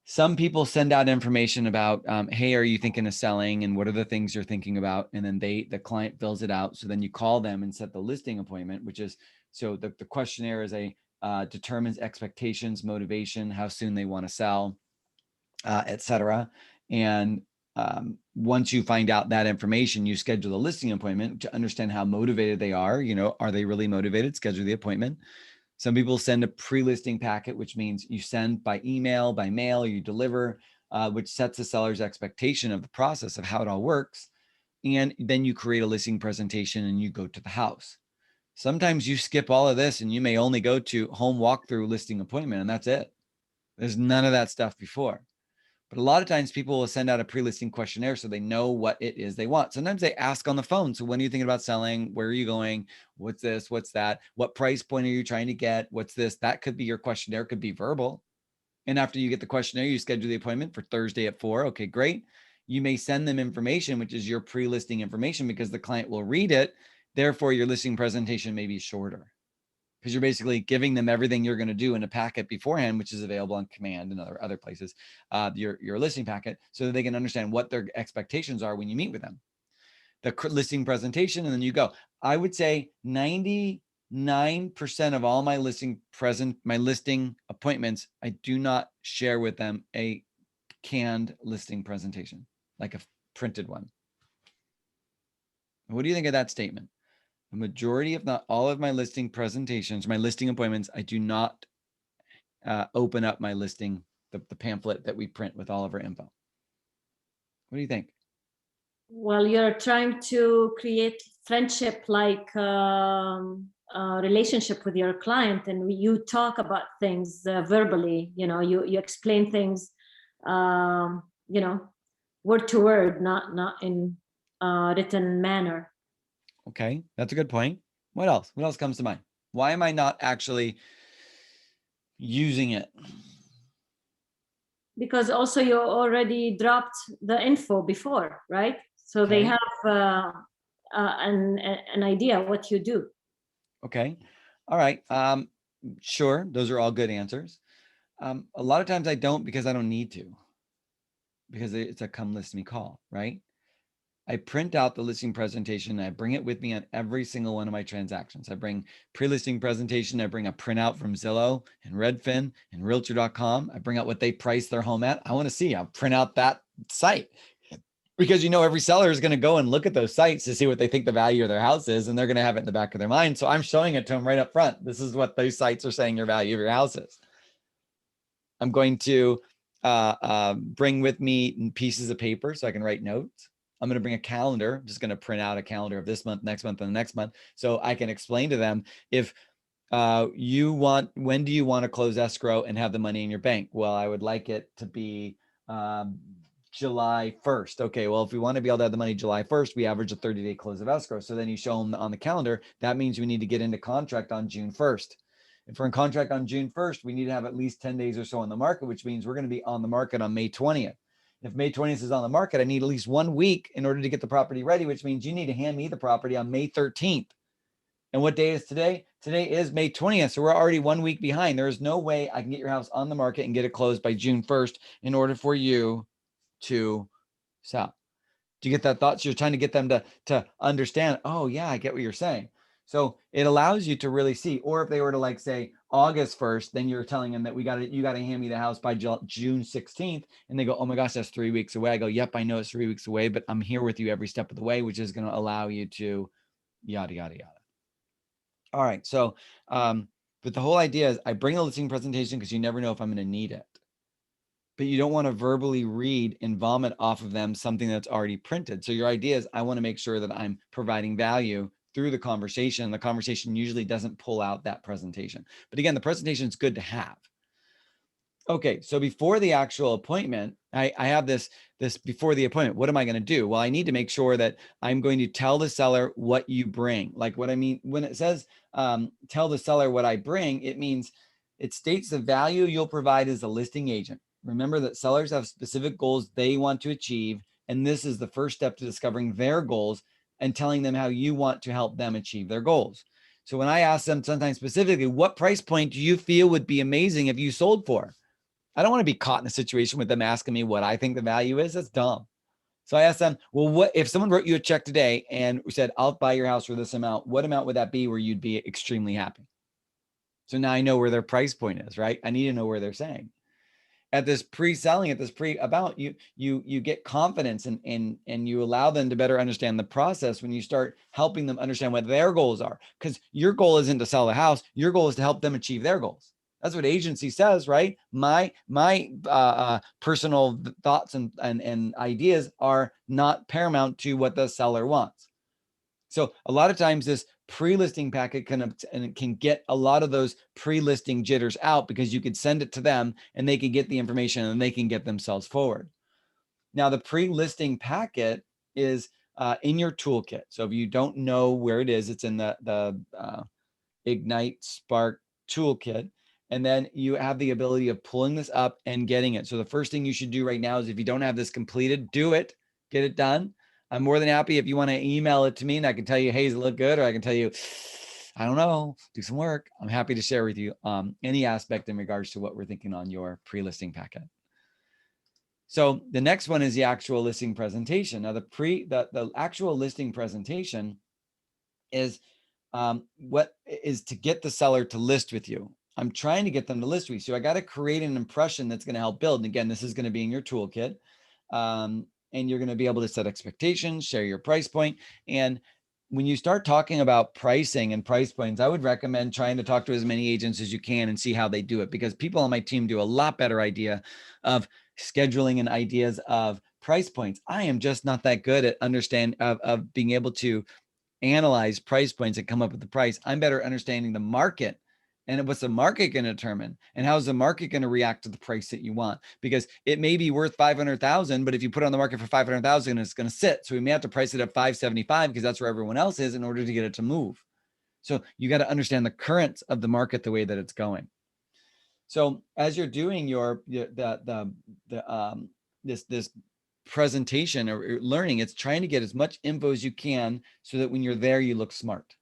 some people send out information about, hey, are you thinking of selling? And what are the things you're thinking about? And then the client fills it out. So then you call them and set the listing appointment, which is, so the questionnaire is determines expectations, motivation, how soon they want to sell, etc. And once you find out that information, you schedule a listing appointment to understand how motivated they are. Are they really motivated? Schedule the appointment. Some people send a pre-listing packet, which means you send by email, by mail, you deliver, which sets the seller's expectation of the process of how it all works. And then you create a listing presentation and you go to the house. Sometimes you skip all of this and you may only go to home walkthrough listing appointment, and that's it. There's none of that stuff before. But a lot of times people will send out a pre-listing questionnaire so they know what it is they want. Sometimes they ask on the phone. So when are you thinking about selling? Where are you going? What's this? What's that? What price point are you trying to get? What's this? That could be your questionnaire. It could be verbal. And after you get the questionnaire, you schedule the appointment for Thursday at 4. Okay, great. You may send them information, which is your pre-listing information, because the client will read it. Therefore, your listing presentation may be shorter, because you're basically giving them everything you're going to do in a packet beforehand, which is available on command and other places, your listing packet, so that they can understand what their expectations are when you meet with them. The listing presentation, and then you go. I would say 99% of all my listing appointments, I do not share with them a canned listing presentation, like a printed one. What do you think of that statement? a majority, if not all of my listing presentations, my listing appointments, I do not open up my listing, the pamphlet that we print with all of our info. What do you think? Well, you're trying to create friendship like relationship with your client, and you talk about things verbally, you explain things, word to word, not in written manner. Okay, that's a good point. What else? What else comes to mind? Why am I not actually using it? Because also you already dropped the info before, right? So they Okay. have an idea what you do. Okay. All right. Sure. Those are all good answers. A lot of times I don't, because I don't need to, because it's a come list me call, right? I print out the listing presentation and I bring it with me on every single one of my transactions. I bring pre-listing presentation. I bring a printout from Zillow and Redfin and Realtor.com. I bring out what they price their home at. I want to see, I'll print out that site, because every seller is going to go and look at those sites to see what they think the value of their house is, and they're going to have it in the back of their mind. So I'm showing it to them right up front. This is what those sites are saying your value of your house is. I'm going to bring with me pieces of paper so I can write notes. I'm going to bring a calendar. I'm just going to print out a calendar of this month, next month, and the next month, so I can explain to them, if when do you want to close escrow and have the money in your bank? Well, I would like it to be July 1st. Okay, well, if we want to be able to have the money July 1st, we average a 30-day close of escrow. So then you show them on the calendar, that means we need to get into contract on June 1st. If we're in contract on June 1st, we need to have at least 10 days or so on the market, which means we're going to be on the market on May 20th. If May 20th is on the market, I need at least 1 week in order to get the property ready, which means you need to hand me the property on May 13th. And what day is today? Today is May 20th. So we're already 1 week behind. There is no way I can get your house on the market and get it closed by June 1st in order for you to sell. Do you get that thought? So you're trying to get them to understand, oh yeah, I get what you're saying. So it allows you to really see. Or if they were to say August 1st, then you're telling them that you got to hand me the house by June 16th. And they go, oh my gosh, that's 3 weeks away. I go, yep, I know it's 3 weeks away, but I'm here with you every step of the way, which is going to allow you to yada, yada, yada. All right. So, but the whole idea is I bring a listing presentation because you never know if I'm going to need it. But you don't want to verbally read and vomit off of them something that's already printed. So your idea is, I want to make sure that I'm providing value through the conversation. The conversation usually doesn't pull out that presentation. But again, the presentation is good to have. Okay, so before the actual appointment, I have this before the appointment. What am I going to do? Well, I need to make sure that I'm going to tell the seller what you bring. Like what I mean, when it says tell the seller what I bring, it means it states the value you'll provide as a listing agent. Remember that sellers have specific goals they want to achieve, and this is the first step to discovering their goals and telling them how you want to help them achieve their goals. So when I ask them sometimes specifically, what price point do you feel would be amazing if you sold for? I don't want to be caught in a situation with them asking me what I think the value is. That's dumb. So I asked them, well, what if someone wrote you a check today and said, I'll buy your house for this amount? What amount would that be where you'd be extremely happy? So now I know where their price point is, right? I need to know where they're saying. At this pre-selling, at this pre-about, you get confidence and you allow them to better understand the process when you start helping them understand what their goals are. Because your goal isn't to sell the house. Your goal is to help them achieve their goals. That's what agency says, right? My personal thoughts and ideas are not paramount to what the seller wants. So a lot of times this pre-listing packet can get a lot of those pre-listing jitters out, because you could send it to them and they can get the information and they can get themselves forward. Now the pre-listing packet is in your toolkit. So if you don't know where it is, it's in the Ignite Spark toolkit. And then you have the ability of pulling this up and getting it. So the first thing you should do right now is, if you don't have this completed, do it, get it done. I'm more than happy if you want to email it to me and I can tell you, hey, does it look good? Or I can tell you, I don't know, do some work. I'm happy to share with you any aspect in regards to what we're thinking on your pre-listing packet. So the next one is the actual listing presentation. Now the actual listing presentation is what is to get the seller to list with you. I'm trying to get them to list with you. So I got to create an impression that's going to help build. And again, this is going to be in your toolkit. And you're going to be able to set expectations, share your price point. And when you start talking about pricing and price points, I would recommend trying to talk to as many agents as you can and see how they do it, because people on my team do a lot better idea of scheduling and ideas of price points. I am just not that good at of being able to analyze price points and come up with the price. I'm better understanding the market and what's the market going to determine, and how's the market going to react to the price that you want, because it may be worth 500,000, but if you put it on the market for 500,000, it's going to sit. So we may have to price it at 575 because that's where everyone else is in order to get it to move. So you got to understand the currents of the market, the way that it's going. So as you're doing this presentation or learning, it's trying to get as much info as you can so that when you're there, you look smart.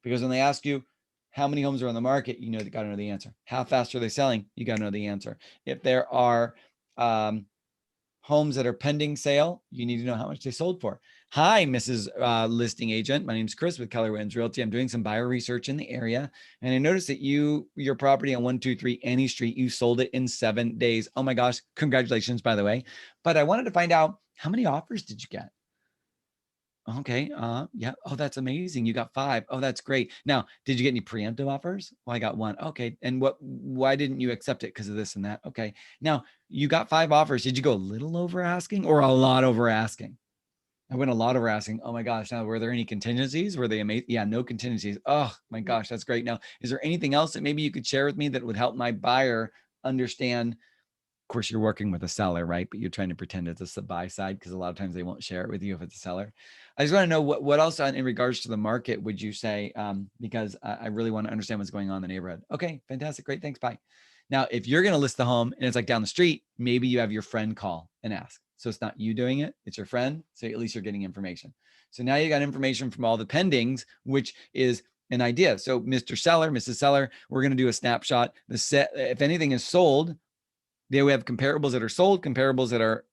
Because when they ask you how many homes are on the market, you got to know the answer. How fast are they selling? You got to know the answer. If there are homes that are pending sale, you need to know how much they sold for. Hi, Mrs. Listing Agent. My name is Chris with Keller Williams Realty. I'm doing some buyer research in the area, and I noticed that your property on 123 Annie Street, you sold it in 7 days. Oh my gosh, congratulations, by the way. But I wanted to find out, how many offers did you get? Okay. Yeah. Oh, that's amazing. You got 5. Oh, that's great. Now, did you get any preemptive offers? Well, I got 1. Okay. And why didn't you accept it? Because of this and that. Okay. Now you got 5 offers. Did you go a little over asking or a lot over asking? I went a lot over asking. Oh my gosh. Now, were there any contingencies? Were they amazing? Yeah, no contingencies. Oh my gosh. That's great. Now, is there anything else that maybe you could share with me that would help my buyer understand? Of course, you're working with a seller, right? But you're trying to pretend it's the buy side, because a lot of times they won't share it with you if it's a seller. I just want to know what else in regards to the market would you say? Because I really want to understand what's going on in the neighborhood. Okay, fantastic, great, thanks, bye. Now, if you're going to list the home and it's like down the street, maybe you have your friend call and ask. So it's not you doing it, it's your friend. So at least you're getting information. So now you got information from all the pendings, which is an idea. So Mr. Seller, Mrs. Seller, we're going to do a snapshot. If anything is sold, we have comparables that are sold, comparables that are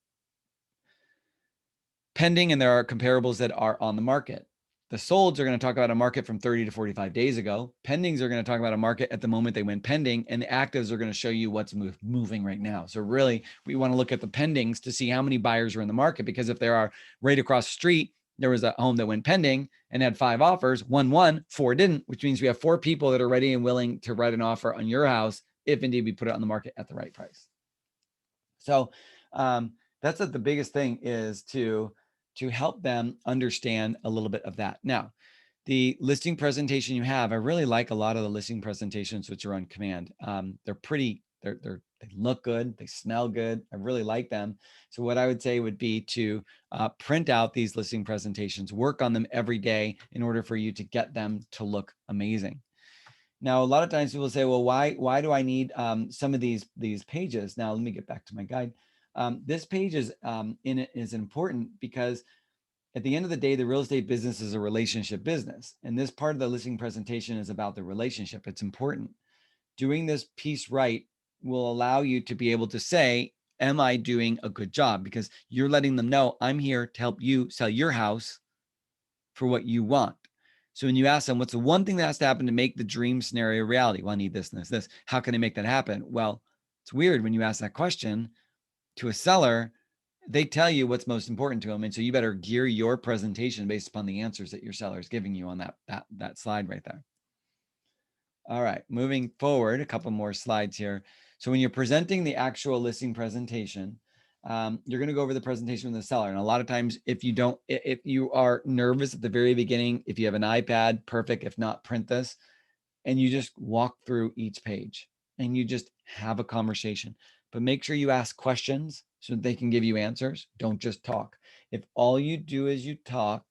pending, and there are comparables that are on the market. The solds are going to talk about a market from 30 to 45 days ago. Pendings are going to talk about a market at the moment they went pending, and the actives are going to show you what's moving right now. So really, we want to look at the pendings to see how many buyers are in the market, because if there are right across the street, there was a home that went pending and had 5 offers, 1 won, 4 didn't, which means we have 4 people that are ready and willing to write an offer on your house if indeed we put it on the market at the right price. So that's the biggest thing, is to help them understand a little bit of that. Now, the listing presentation you have, I really like a lot of the listing presentations which are on command. They're pretty, they look good, they smell good. I really like them. So what I would say would be to print out these listing presentations, work on them every day in order for you to get them to look amazing. Now, a lot of times people say, well, why do I need some of these pages? Now, let me get back to my guide. This page is important because at the end of the day, the real estate business is a relationship business. And this part of the listing presentation is about the relationship. It's important. Doing this piece right will allow you to be able to say, am I doing a good job? Because you're letting them know, I'm here to help you sell your house for what you want. So when you ask them, what's the one thing that has to happen to make the dream scenario reality? Well, I need this and this, this. How can I make that happen? Well, it's weird when you ask that question to a seller, they tell you what's most important to them. And so you better gear your presentation based upon the answers that your seller is giving you on that slide right there. All right, moving forward, a couple more slides here. So when you're presenting the actual listing presentation, you're going to go over the presentation with the seller. And a lot of times, if you are nervous at the very beginning, if you have an iPad, perfect. If not, print this and you just walk through each page and you just have a conversation. But make sure you ask questions so that they can give you answers. Don't just talk. If all you do is you talk,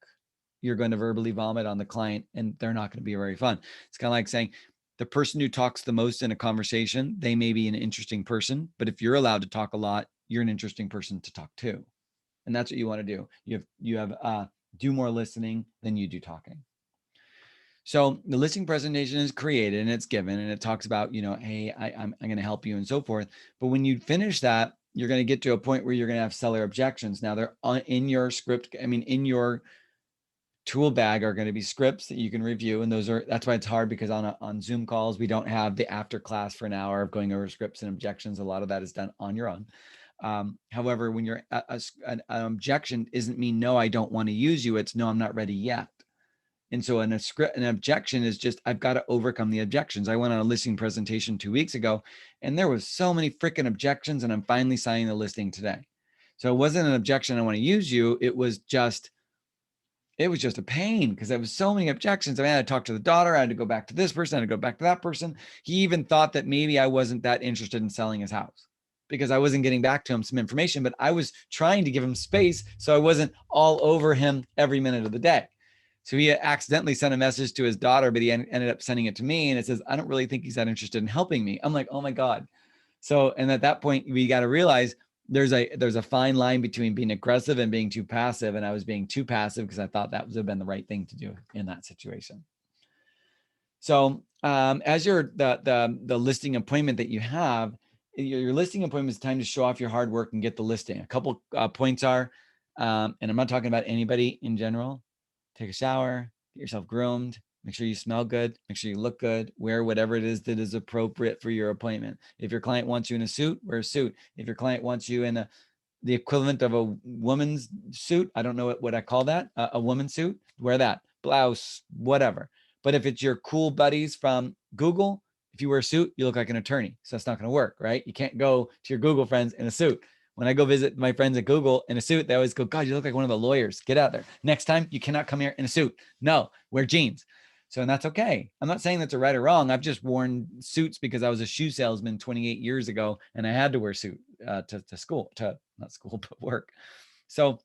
you're going to verbally vomit on the client and they're not going to be very fun. It's kind of like saying, the person who talks the most in a conversation, they may be an interesting person, but if you're allowed to talk a lot, you're an interesting person to talk to. And that's what you want to do. You have do more listening than you do talking. So the listing presentation is created and it's given and it talks about, hey, I'm going to help you and so forth. But when you finish that, you're going to get to a point where you're going to have seller objections. Now they're in your script. In your tool bag are going to be scripts that you can review. And that's why it's hard, because on Zoom calls, we don't have the after class for an hour of going over scripts and objections. A lot of that is done on your own. However, when you're an objection isn't mean, no, I don't want to use you. It's no, I'm not ready yet. And so an objection is just, I've got to overcome the objections. I went on a listing presentation 2 weeks ago, and there was so many freaking objections, and I'm finally signing the listing today. So it wasn't an objection, I want to use you. It was just a pain because there was so many objections. I had to talk to the daughter. I had to go back to this person. I had to go back to that person. He even thought that maybe I wasn't that interested in selling his house because I wasn't getting back to him some information, but I was trying to give him space so I wasn't all over him every minute of the day. So he accidentally sent a message to his daughter, but he ended up sending it to me. And it says, I don't really think he's that interested in helping me. I'm like, oh my God. So, and at that point, we got to realize there's a fine line between being aggressive and being too passive. And I was being too passive because I thought that would have been the right thing to do in that situation. So as the listing appointment that you have, your listing appointment is time to show off your hard work and get the listing. A couple points are, and I'm not talking about anybody in general, take a shower, get yourself groomed, make sure you smell good, make sure you look good, wear whatever it is that is appropriate for your appointment. If your client wants you in a suit, wear a suit. If your client wants you in the equivalent of a woman's suit, I don't know what I call that, a woman's suit, wear that, blouse, whatever. But if it's your cool buddies from Google, if you wear a suit, you look like an attorney. So that's not going to work, right? You can't go to your Google friends in a suit. When I go visit my friends at Google in a suit, they always go, God, you look like one of the lawyers. Get out there. Next time, you cannot come here in a suit. No, wear jeans. So, and that's okay. I'm not saying that's a right or wrong. I've just worn suits because I was a shoe salesman 28 years ago, and I had to wear a suit to school, not school, but work. So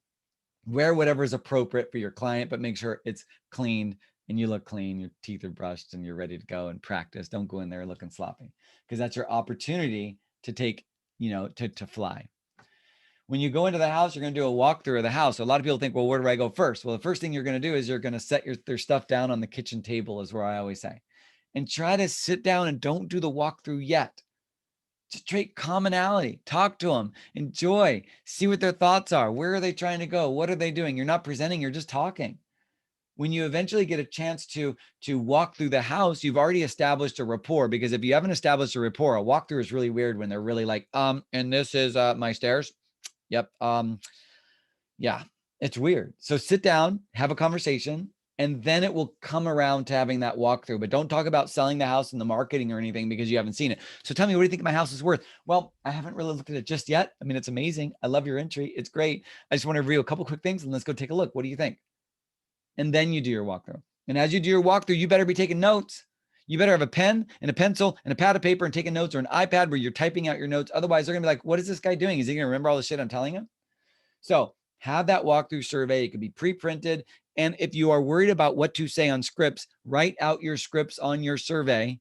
wear whatever is appropriate for your client, but make sure it's cleaned and you look clean, your teeth are brushed and you're ready to go and practice. Don't go in there looking sloppy because that's your opportunity to take, to fly. When you go into the house, you're going to do a walkthrough of the house. So a lot of people think, well, where do I go first? Well, the first thing you're going to do is you're going to set their stuff down on the kitchen table is where I always say, and try to sit down and don't do the walkthrough yet. Just trait commonality, talk to them, enjoy, see what their thoughts are. Where are they trying to go? What are they doing? You're not presenting, you're just talking. When you eventually get a chance to walk through the house, you've already established a rapport, because if you haven't established a rapport, a walkthrough is really weird when they're really like, and this is my stairs. Yep. Yeah, it's weird. So sit down, have a conversation, and then it will come around to having that walkthrough. But don't talk about selling the house and the marketing or anything because you haven't seen it. So tell me, what do you think my house is worth? Well, I haven't really looked at it just yet. I mean, it's amazing. I love your entry. It's great. I just want to review a couple quick things and let's go take a look. What do you think? And then you do your walkthrough. And as you do your walkthrough, you better be taking notes. You better have a pen and a pencil and a pad of paper and taking notes, or an iPad where you're typing out your notes. Otherwise, they're going to be like, what is this guy doing? Is he going to remember all the shit I'm telling him? So have that walkthrough survey. It could be pre-printed. And if you are worried about what to say on scripts, write out your scripts on your survey.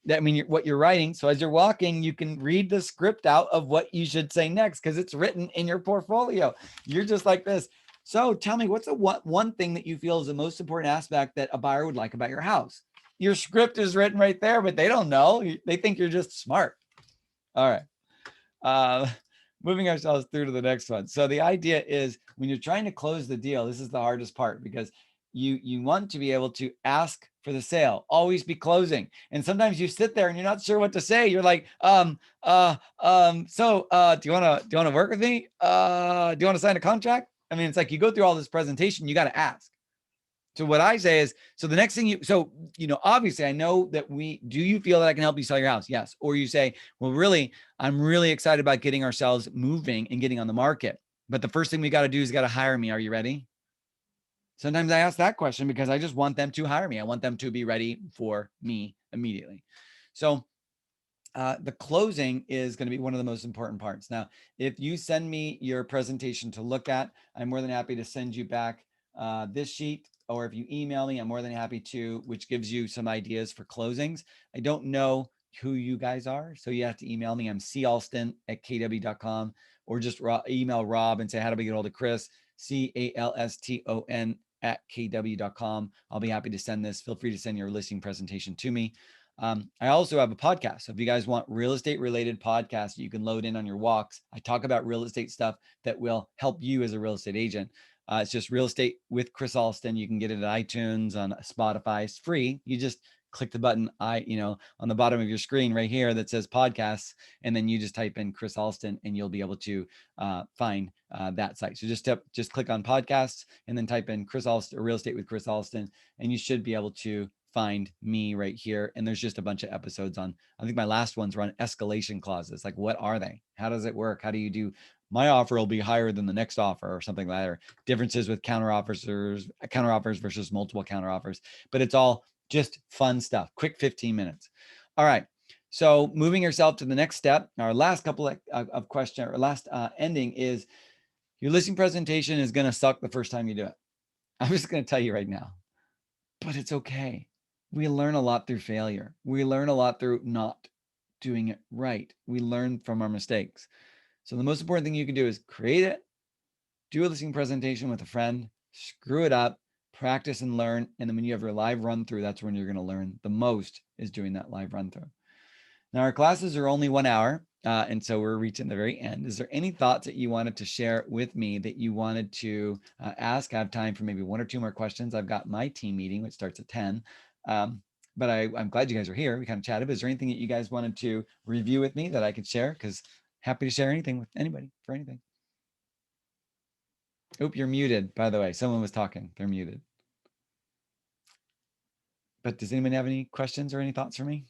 That means what you're writing. So as you're walking, you can read the script out of what you should say next because it's written in your portfolio. You're just like this. So tell me, what's the one thing that you feel is the most important aspect that a buyer would like about your house? Your script is written right there, but they don't know. They think you're just smart. All right. Moving ourselves through to the next one. So the idea is when you're trying to close the deal, this is the hardest part because you want to be able to ask for the sale, always be closing. And sometimes you sit there and you're not sure what to say. You're like, do you want to work with me? Do you want to sign a contract? I mean, it's like you go through all this presentation, you got to ask. So what I say is, so the next thing obviously I know that do you feel that I can help you sell your house? Yes. Or you say, well, really, I'm really excited about getting ourselves moving and getting on the market. But the first thing we got to do is got to hire me. Are you ready? Sometimes I ask that question because I just want them to hire me. I want them to be ready for me immediately. So the closing is going to be one of the most important parts. Now, if you send me your presentation to look at, I'm more than happy to send you back this sheet, or if you email me, I'm more than happy to, which gives you some ideas for closings. I don't know who you guys are, so you have to email me. I'm calston@kw.com, or just email Rob and say, how do we get hold of Chris? CALSTON@kw.com. I'll be happy to send this. Feel free to send your listing presentation to me. I also have a podcast. So if you guys want real estate related podcasts, you can load in on your walks. I talk about real estate stuff that will help you as a real estate agent. It's just Real Estate with Chris Alston. You can get it at iTunes, on Spotify. It's free. You just click the button on the bottom of your screen right here that says podcasts, and then you just type in Chris Alston and you'll be able to find that site. So just click on podcasts and then type in Chris Alston or Real Estate with Chris Alston, and you should be able to find me right here. And there's just a bunch of episodes on, I think my last ones were on escalation clauses. Like, what are they? How does it work? How do you do, my offer will be higher than the next offer or something like that, or differences with counter offers versus multiple counter offers. But it's all just fun stuff, quick 15 minutes. All right. So moving yourself to the next step, our last couple of questions, or last ending is, your listing presentation is going to suck the first time you do it. I'm just going to tell you right now, but it's okay. We learn a lot through failure. We learn a lot through not doing it right. We learn from our mistakes. So the most important thing you can do is create it, do a listing presentation with a friend, screw it up, practice and learn. And then when you have your live run through, that's when you're going to learn the most, is doing that live run through. Now our classes are only 1 hour. And so we're reaching the very end. Is there any thoughts that you wanted to share with me that you wanted to ask? I have time for maybe 1 or 2 more questions. I've got my team meeting, which starts at 10. But I'm glad you guys are here. We kind of chatted. Is there anything that you guys wanted to review with me that I could share? Because happy to share anything with anybody for anything. Oop, you're muted, by the way. Someone was talking. They're muted. But does anyone have any questions or any thoughts for me?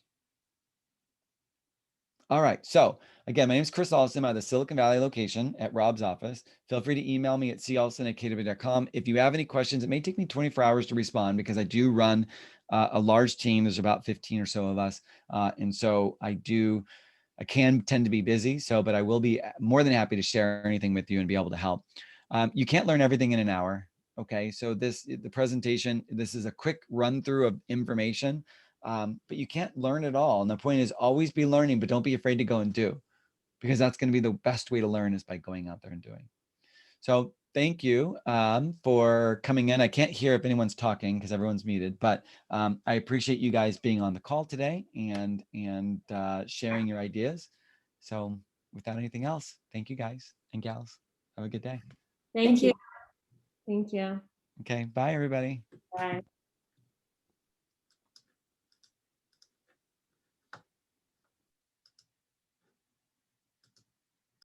All right. So again, my name is Chris Alston. I'm at the Silicon Valley location at Rob's office. Feel free to email me at calston@kw.com. If you have any questions, it may take me 24 hours to respond because I do run a large team. There's about 15 or so of us. And so I can tend to be busy. But I will be more than happy to share anything with you and be able to help. You can't learn everything in an hour. Okay. So the presentation, this is a quick run through of information. But you can't learn it all. And the point is always be learning, but don't be afraid to go and do, because that's going to be the best way to learn, is by going out there and doing. So thank you for coming in. I can't hear if anyone's talking because everyone's muted, but I appreciate you guys being on the call today and sharing your ideas. So without anything else, thank you guys and gals. Have a good day. Thank you. Thank you. Okay. Bye, everybody. Bye.